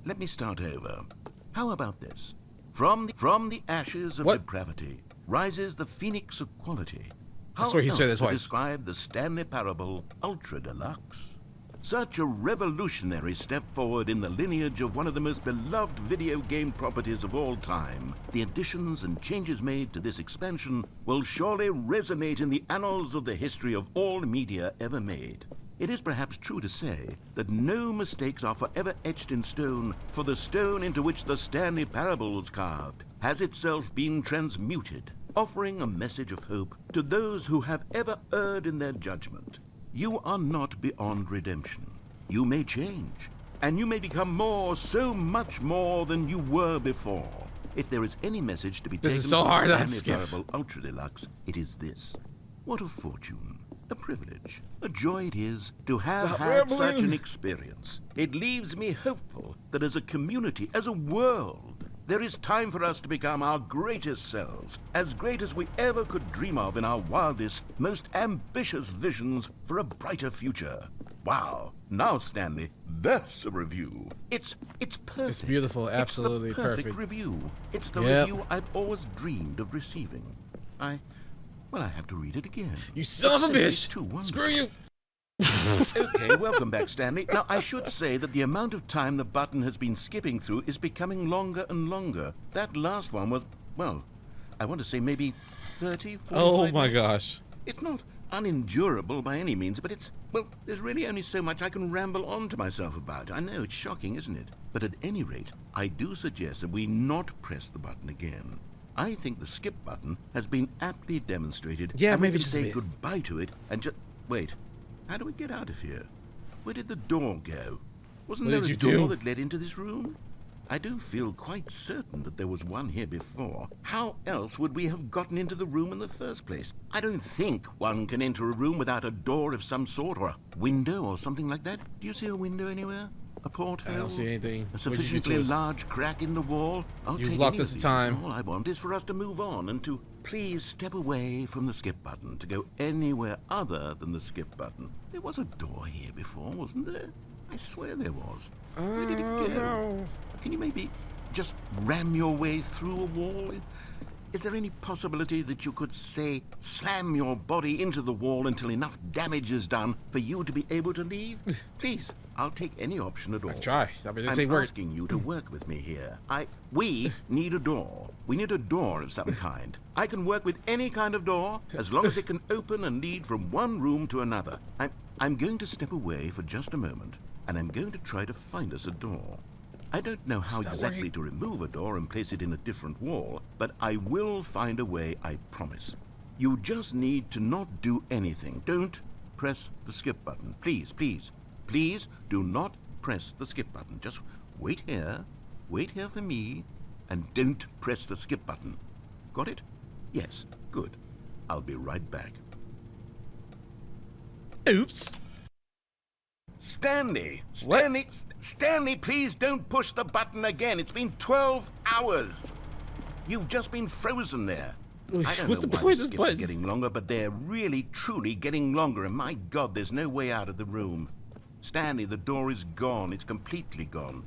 Let me start over. How about this? From the ashes of What? depravity rises the phoenix of quality. How swear he said else this to twice. describe the Stanley Parable Ultra Deluxe? Such a revolutionary step forward in the lineage of one of the most beloved video game properties of all time. The additions and changes made to this expansion will surely resonate in the annals of the history of all media ever made. It is perhaps true to say that no mistakes are forever etched in stone, for the stone into which the Stanley Parable was carved has itself been transmuted, offering a message of hope to those who have ever erred in their judgment. You are not beyond redemption. You may change, and you may become more, so much more than you were before. If there is any message to be This taken is so from hard, Stanley Skip. Parable Ultra Deluxe, it is this. What a fortune, a privilege, a joy it is to have Stop had such rambling. an experience. It leaves me hopeful that as a community, as a world, There is time for us to become our greatest selves, as great as we ever could dream of in our wildest, most ambitious visions for a brighter future. Wow. Now, Stanley, that's a review. It's perfect. It's beautiful, absolutely it's the perfect perfect. review. It's the Yep. review I've always dreamed of receiving. I have to read it again. You son of a It's bitch! simply too wonderful. Screw you! Okay, welcome back, Stanley. Now, I should say that the amount of time the button has been skipping through is becoming longer and longer. That last one was, well, I want to say maybe 30, 45 Oh my minutes. gosh. It's not unendurable by any means, but it's, well, there's really only so much I can ramble on to myself about. I know, it's shocking, isn't it? But at any rate, I do suggest that we not press the button again. I think the skip button has been aptly demonstrated. Yeah, and we maybe can just a say bit. goodbye to it and just... Wait, how do we get out of here? Where did the door go? Wasn't What there did a you door do? that led into this room? I do feel quite certain that there was one here before. How else would we have gotten into the room in the first place? I don't think one can enter a room without a door of some sort, or a window or something like that. Do you see a window anywhere? A porthole? I don't see anything. A What'd you do sufficiently to us? large crack in the wall? I'll You've take locked any us of to these. time. All I want is for us to move on and to please step away from the skip button, to go anywhere other than the skip button. There was a door here before, wasn't there? I swear there was. Where did it go? No. Can you maybe just ram your way through a wall? Is there any possibility that you could, say, slam your body into the wall until enough damage is done for you to be able to leave? Please, I'll take any option at all. Try. I mean, this I'm ain't work. asking you to work with me here. We need a door. We need a door of some kind. I can work with any kind of door as long as it can open and lead from one room to another. I'm going to step away for just a moment, and I'm going to try to find us a door. I don't know how It's not exactly working. to remove a door and place it in a different wall, but I will find a way, I promise. You just need to not do anything. Don't press the skip button. Please, please, please do not press the skip button. Just wait here for me, and don't press the skip button. Got it? Yes, good. I'll be right back. Oops. Stanley! What? Stanley, please don't push the button again. It's been 12 hours. You've just been frozen there. I don't What's know the why point of the this skips are button? getting longer, but they're really, truly getting longer, and my God, there's no way out of the room. Stanley, the door is gone. It's completely gone.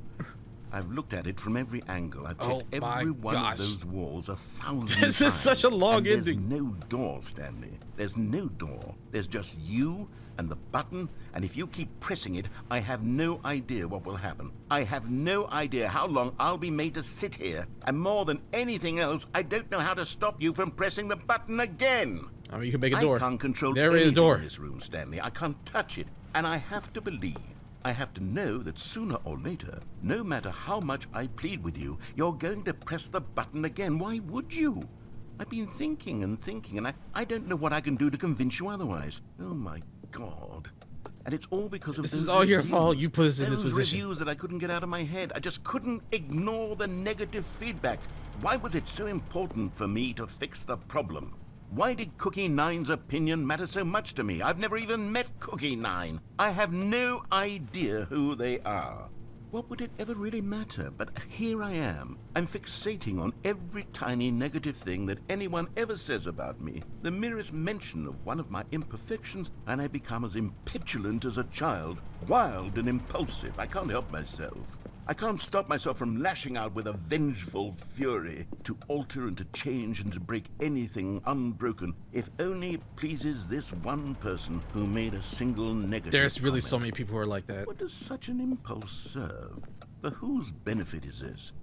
I've looked at it from every angle. I've checked Oh my every one gosh. of those walls 1,000 times. This is such a long and there's ending. no door, Stanley. There's no door. There's just you and the button, and if you keep pressing it, I have no idea what will happen. I have no idea how long I'll be made to sit here, and more than anything else, I don't know how to stop you from pressing the button again. I mean, you can make a door. I can't control There is a anything door. in this room, Stanley. I can't touch it, and I have to believe. I have to know that sooner or later, no matter how much I plead with you, you're going to press the button again. Why would you? I've been thinking and thinking, and I don't know what I can do to convince you otherwise. Oh, my God. And it's all because of This those is all your reviews. fault. You put us in this Those position. reviews that I couldn't get out of my head. I just couldn't ignore the negative feedback. Why was it so important for me to fix the problem? Why did Cookie Nine's opinion matter so much to me? I've never even met Cookie Nine. I have no idea who they are. What would it ever really matter? But here I am. I'm fixating on every tiny negative thing that anyone ever says about me. The merest mention of one of my imperfections, and I become as impetulant as a child, wild and impulsive. I can't help myself. I can't stop myself from lashing out with a vengeful fury to alter and to change and to break anything unbroken, if only it pleases this one person who made a single negative There's really so comment. many people who are like that. What does such an impulse serve? For whose benefit is this?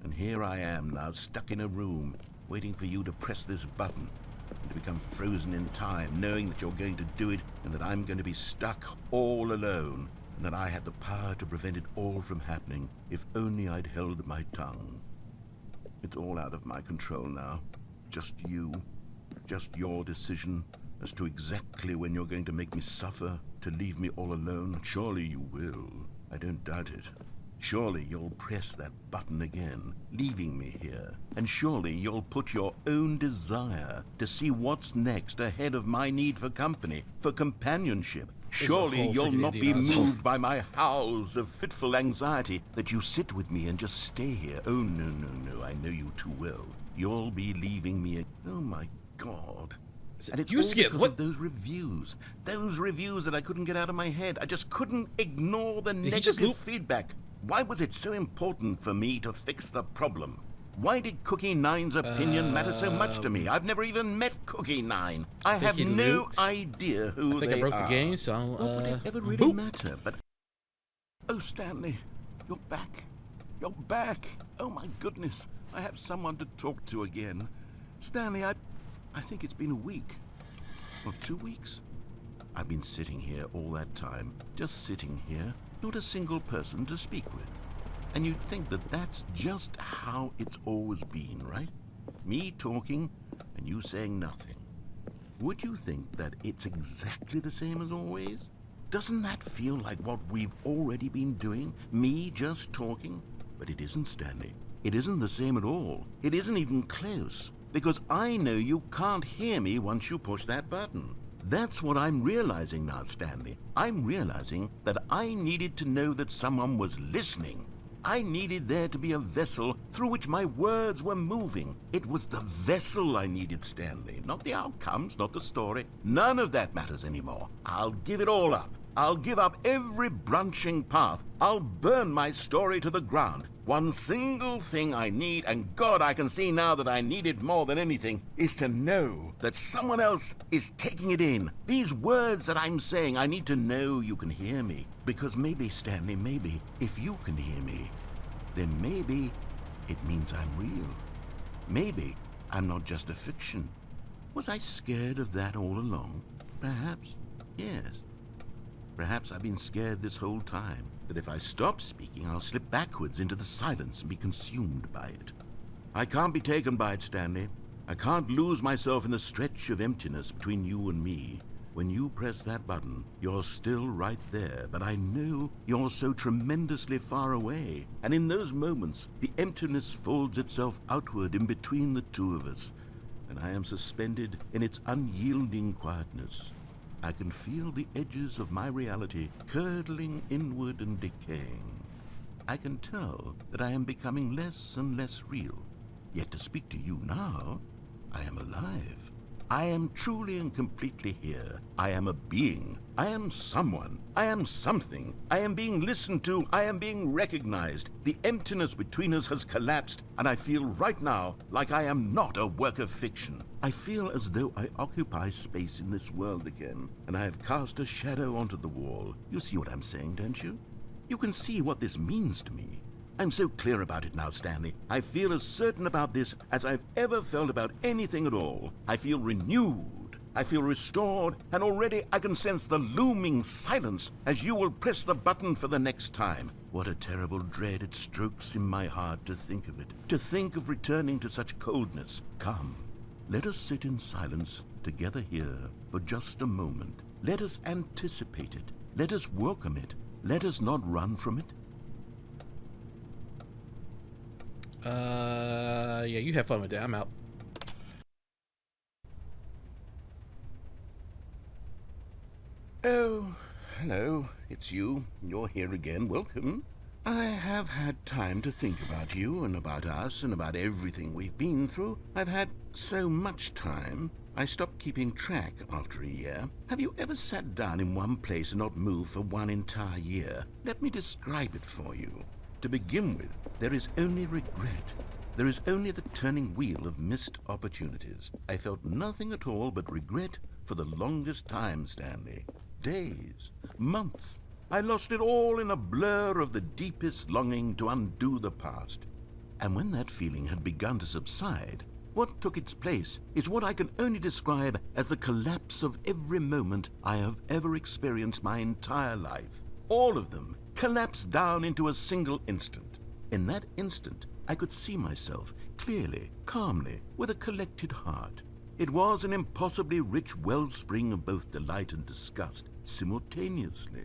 And here I am now, stuck in a room, waiting for you to press this button, and to become frozen in time, knowing that you're going to do it, and that I'm going to be stuck all alone, and that I had the power to prevent it all from happening, if only I'd held my tongue. It's all out of my control now. Just you. Just your decision as to exactly when you're going to make me suffer, to leave me all alone. Surely you will. I don't doubt it. Surely you'll press that button again, leaving me here. And surely you'll put your own desire to see what's next ahead of my need for company, for companionship, Surely whole you'll freaking not be Indian asshole. moved by my howls of fitful anxiety that you sit with me and just stay here. Oh, no, no, no. I know you too well. You'll be leaving me. Oh, my God. And it's You all skip, because what? of those reviews. Those reviews that I couldn't get out of my head. I just couldn't ignore the he just negative loop? feedback. Why was it so important for me to fix the problem? Why did Cookie Nine's opinion matter so much to me? I've never even met Cookie Nine. I have he no looped. idea who I think they I broke are. the game, so What would it ever really boop. matter? But oh, Stanley, you're back. You're back. Oh my goodness, I have someone to talk to again. Stanley, I think it's been a week or 2 weeks. I've been sitting here all that time, just sitting here, not a single person to speak with. And you'd think that that's just how it's always been, right? Me talking and you saying nothing. Would you think that it's exactly the same as always? Doesn't that feel like what we've already been doing? Me just talking? But it isn't, Stanley. It isn't the same at all. It isn't even close. Because I know you can't hear me once you push that button. That's what I'm realizing now, Stanley. I'm realizing that I needed to know that someone was listening. I needed there to be a vessel through which my words were moving. It was the vessel I needed, Stanley, not the outcomes, not the story. None of that matters anymore. I'll give it all up. I'll give up every branching path. I'll burn my story to the ground. One single thing I need, and God, I can see now that I need it more than anything, is to know that someone else is taking it in. These words that I'm saying, I need to know you can hear me. Because maybe, Stanley, maybe, if you can hear me, then maybe it means I'm real. Maybe I'm not just a fiction. Was I scared of that all along? Perhaps, yes. Perhaps I've been scared this whole time, that if I stop speaking, I'll slip backwards into the silence and be consumed by it. I can't be taken by it, Stanley. I can't lose myself in the stretch of emptiness between you and me. When you press that button, you're still right there, but I know you're so tremendously far away. And in those moments, the emptiness folds itself outward in between the two of us, and I am suspended in its unyielding quietness. I can feel the edges of my reality curdling inward and decaying. I can tell that I am becoming less and less real. Yet to speak to you now, I am alive. I am truly and completely here. I am a being. I am someone. I am something. I am being listened to. I am being recognized. The emptiness between us has collapsed, and I feel right now like I am not a work of fiction. I feel as though I occupy space in this world again, and I have cast a shadow onto the wall. You see what I'm saying, don't you? You can see what this means to me. I'm so clear about it now, Stanley. I feel as certain about this as I've ever felt about anything at all. I feel renewed. I feel restored, and already I can sense the looming silence as you will press the button for the next time. What a terrible dread it strokes in my heart to think of it, to think of returning to such coldness. Come, let us sit in silence together here for just a moment. Let us anticipate it. Let us welcome it. Let us not run from it. Yeah, you have fun with that. I'm out. Oh, hello. It's you. You're here again. Welcome. I have had time to think about you and about us and about everything we've been through. I've had so much time. I stopped keeping track after a year. Have you ever sat down in one place and not moved for one entire year? Let me describe it for you. To begin with, there is only regret. There is only the turning wheel of missed opportunities. I felt nothing at all but regret for the longest time, Stanley. Days, months. I lost it all in a blur of the deepest longing to undo the past. And when that feeling had begun to subside, what took its place is what I can only describe as the collapse of every moment I have ever experienced my entire life. All of them collapsed down into a single instant. In that instant, I could see myself clearly, calmly, with a collected heart. It was an impossibly rich wellspring of both delight and disgust simultaneously.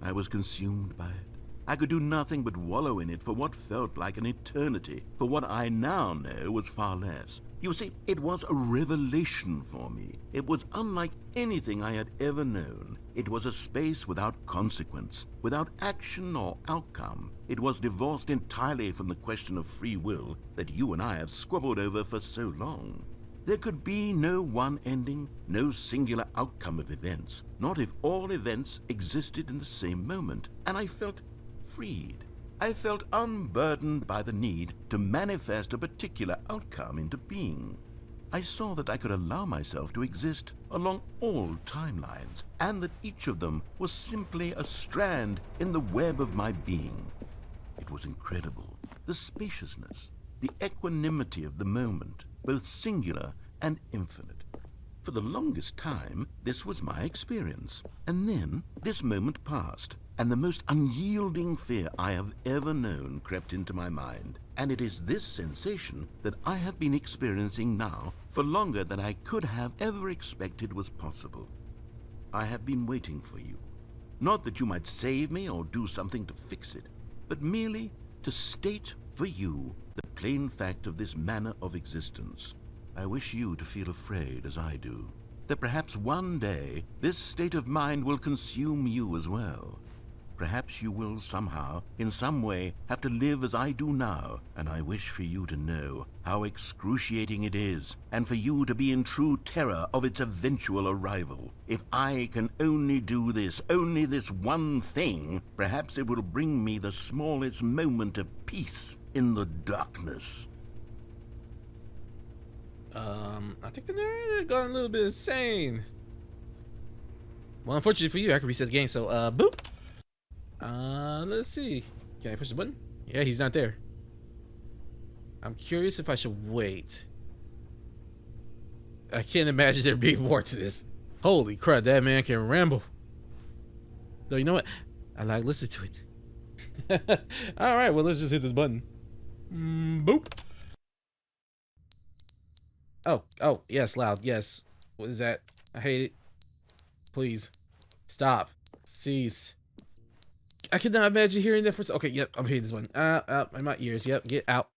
I was consumed by it. I could do nothing but wallow in it for what felt like an eternity, for what I now know was far less. You see, it was a revelation for me. It was unlike anything I had ever known. It was a space without consequence, without action or outcome. It was divorced entirely from the question of free will that you and I have squabbled over for so long. There could be no one ending, no singular outcome of events, not if all events existed in the same moment, and I felt freed. I felt unburdened by the need to manifest a particular outcome into being. I saw that I could allow myself to exist along all timelines, and that each of them was simply a strand in the web of my being. It was incredible, the spaciousness, the equanimity of the moment, both singular and infinite. For the longest time, this was my experience, and then this moment passed, and the most unyielding fear I have ever known crept into my mind. And it is this sensation that I have been experiencing now for longer than I could have ever expected was possible. I have been waiting for you. Not that you might save me or do something to fix it, but merely to state for you the plain fact of this manner of existence. I wish you to feel afraid as I do, that perhaps one day this state of mind will consume you as well. Perhaps you will somehow, in some way, have to live as I do now, and I wish for you to know how excruciating it is, and for you to be in true terror of its eventual arrival. If I can only do this, only this one thing, perhaps it will bring me the smallest moment of peace in the darkness. I think the narrator got a little bit insane. Well, unfortunately for you, I can reset the game, so, boop. Let's see. Can I push the button? Yeah, he's not there. I'm curious if I should wait. I can't imagine there being more to this. Holy crap, that man can ramble. Though, you know what? I like listening to it. Alright, well, let's just hit this button. Boop. Oh, yes, loud, yes. What is that? I hate it. Please. Stop. Cease. I cannot imagine hearing that for... Okay, yep, I'm hitting this one. In my ears, yep, get out.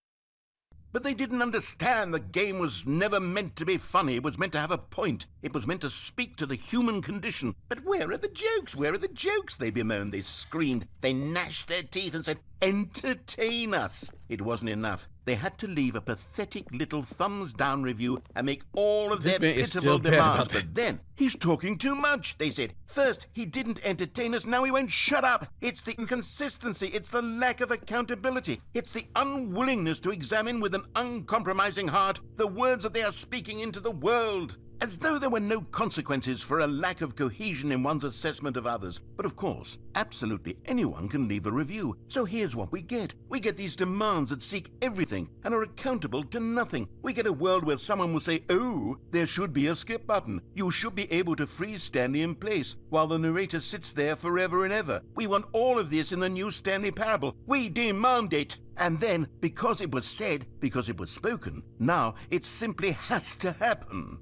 But they didn't understand the game was never meant to be funny. It was meant to have a point. It was meant to speak to the human condition. But where are the jokes? Where are the jokes? They bemoaned, they screamed, they gnashed their teeth and said, entertain us. It wasn't enough. They had to leave a pathetic little thumbs-down review and make all of their pitiful demands. But then, he's talking too much, they said. First, he didn't entertain us, now he won't shut up. It's the inconsistency, it's the lack of accountability. It's the unwillingness to examine with an uncompromising heart the words that they are speaking into the world. As though there were no consequences for a lack of cohesion in one's assessment of others. But of course, absolutely anyone can leave a review. So here's what we get. We get these demands that seek everything and are accountable to nothing. We get a world where someone will say, oh, there should be a skip button. You should be able to freeze Stanley in place while the narrator sits there forever and ever. We want all of this in the new Stanley Parable. We demand it. And then, because it was said, because it was spoken, now it simply has to happen.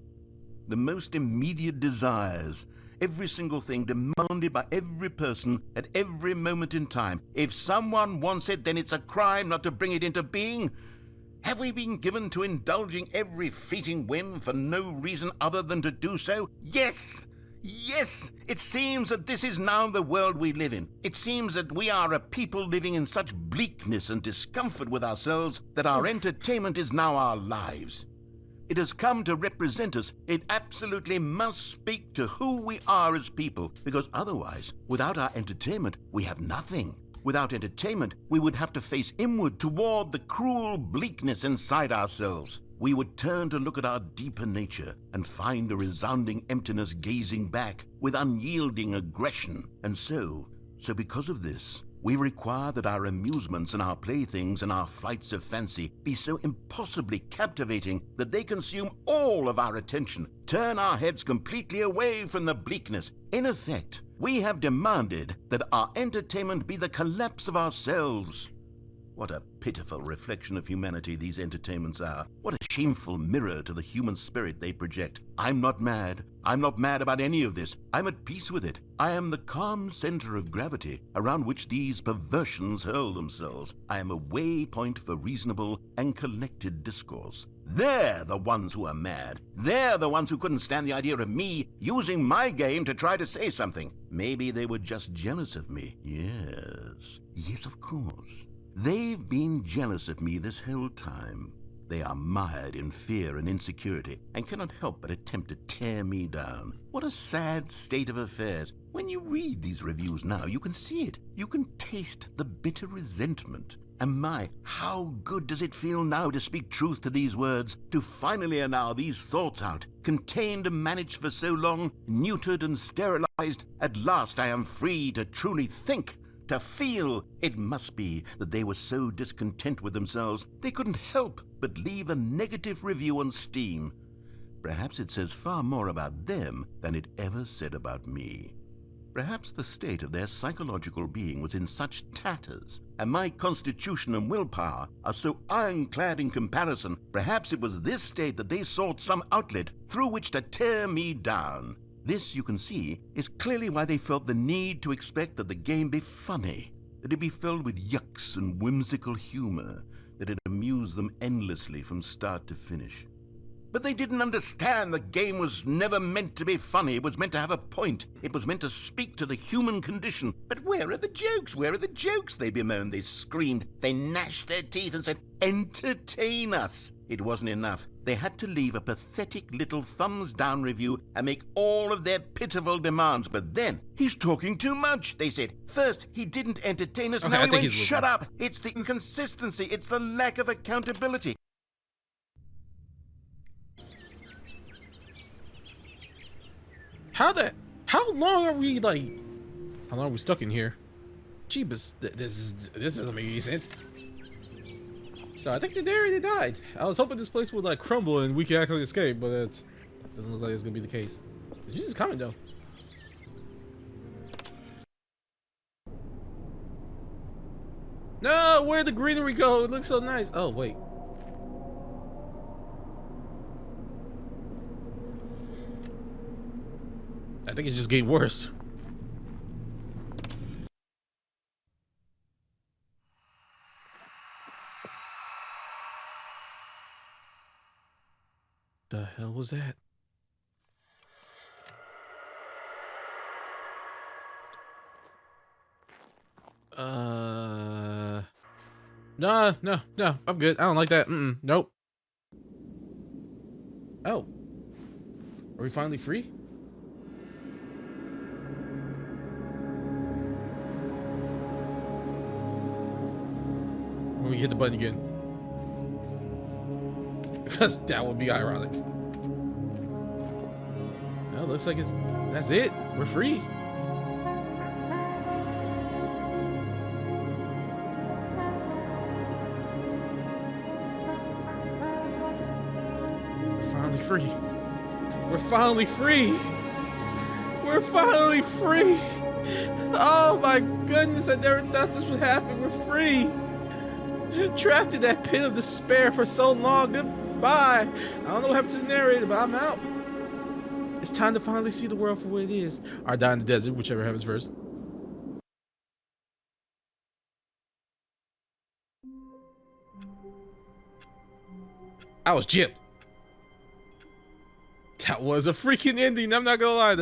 The most immediate desires, every single thing demanded by every person at every moment in time. If someone wants it, then it's a crime not to bring it into being. Have we been given to indulging every fleeting whim for no reason other than to do so? Yes! Yes! It seems that this is now the world we live in. It seems that we are a people living in such bleakness and discomfort with ourselves that our entertainment is now our lives. It has come to represent us. It absolutely must speak to who we are as people, because otherwise, without our entertainment, we have nothing. Without entertainment, we would have to face inward toward the cruel bleakness inside ourselves. We would turn to look at our deeper nature and find a resounding emptiness gazing back with unyielding aggression. And so because of this, we require that our amusements and our playthings and our flights of fancy be so impossibly captivating that they consume all of our attention, turn our heads completely away from the bleakness. In effect, we have demanded that our entertainment be the collapse of ourselves. What a pitiful reflection of humanity these entertainments are. What a shameful mirror to the human spirit they project. I'm not mad. I'm not mad about any of this. I'm at peace with it. I am the calm center of gravity around which these perversions hurl themselves. I am a waypoint for reasonable and collected discourse. They're the ones who are mad. They're the ones who couldn't stand the idea of me using my game to try to say something. Maybe they were just jealous of me. Yes. Yes, of course. They've been jealous of me this whole time. They are mired in fear and insecurity and cannot help but attempt to tear me down. What a sad state of affairs. When you read these reviews now, you can see it. You can taste the bitter resentment. And my, how good does it feel now to speak truth to these words, to finally allow these thoughts out, contained and managed for so long, neutered and sterilized. At last I am free to truly think, to feel. It must be that they were so discontent with themselves, they couldn't help but leave a negative review on Steam. Perhaps it says far more about them than it ever said about me. Perhaps the state of their psychological being was in such tatters, and my constitution and willpower are so ironclad in comparison, perhaps it was this state that they sought some outlet through which to tear me down. This, you can see, is clearly why they felt the need to expect that the game be funny, that it be filled with yucks and whimsical humor, that it amuse them endlessly from start to finish. But they didn't understand the game was never meant to be funny. It was meant to have a point. It was meant to speak to the human condition. But where are the jokes? Where are the jokes? They bemoaned, they screamed, they gnashed their teeth and said, entertain us. It wasn't enough. They had to leave a pathetic little thumbs down review and make all of their pitiful demands. But then, he's talking too much, they said. First, he didn't entertain us. Okay, Now I he think went, he's shut up. It's the inconsistency. It's the lack of accountability. How long are we stuck in here? Jeebus, this doesn't make any sense. So I think they already died. I was hoping this place would like crumble and we could actually escape, but it doesn't look like it's gonna be the case. This music's coming though. No, where'd the greenery go? It looks so nice. Oh wait. I think it's just getting worse. The hell was that? No, I'm good. I don't like that. Nope. Oh. Are we finally free? When we hit the button again. Because that would be ironic. Well, looks like that's it. We're free. Free. We're finally free. We're finally free. Oh my goodness, I never thought this would happen. We're free. Trapped in that pit of despair for so long. Goodbye. I don't know what happened to the narrator, but I'm out. It's time to finally see the world for what it is. Or die in the desert, whichever happens first. I was gypped. That was a freaking ending, I'm not gonna lie though.